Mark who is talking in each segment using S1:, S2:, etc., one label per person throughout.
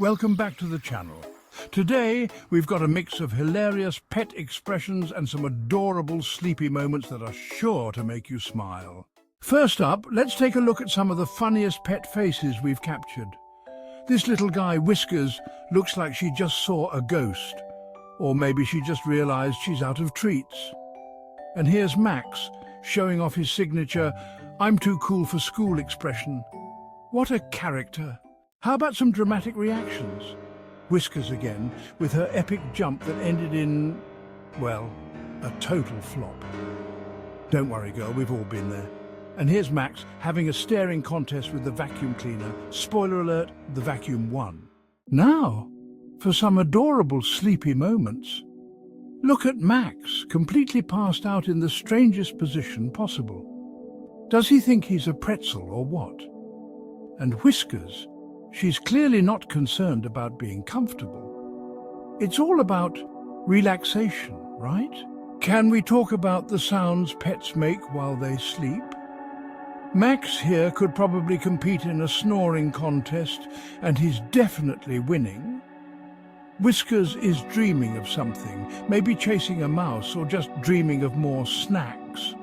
S1: welcome back to the channel. Today, we've got a mix of hilarious pet expressions and some adorable sleepy moments that are sure to make you smile. First up, let's take a look at some of the funniest pet faces we've captured. This little guy, Whiskers, looks like she just saw a ghost. Or maybe she just realized she's out of treats. And here's Max, showing off his signature, "I'm too cool for school" expression. What a character! How about some dramatic reactions? Whiskers again, with her epic jump that ended in, well, a total flop. Don't worry, girl, we've all been there. And here's Max having a staring contest with the vacuum cleaner. Spoiler alert, the vacuum won. Now, for some adorable sleepy moments. Look at Max, completely passed out in the strangest position possible. Does he think he's a pretzel or what? And Whiskers, she's clearly not concerned about being comfortable. It's all about relaxation, right? Can we talk about the sounds pets make while they sleep? Max here could probably compete in a snoring contest, and he's definitely winning. Whiskers is dreaming of something, maybe chasing a mouse or just dreaming of more snacks.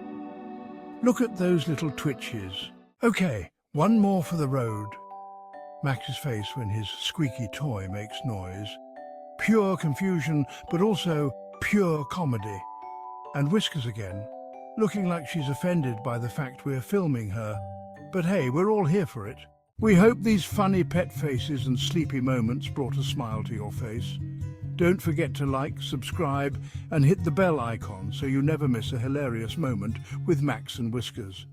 S1: Look at those little twitches. Okay, one more for the road. Max's face when his squeaky toy makes noise. Pure confusion, but also pure comedy. And Whiskers again, looking like she's offended by the fact we're filming her. But hey, we're all here for it. We hope these funny pet faces and sleepy moments brought a smile to your face. Don't forget to like, subscribe, and hit the bell icon so you never miss a hilarious moment with Max and Whiskers.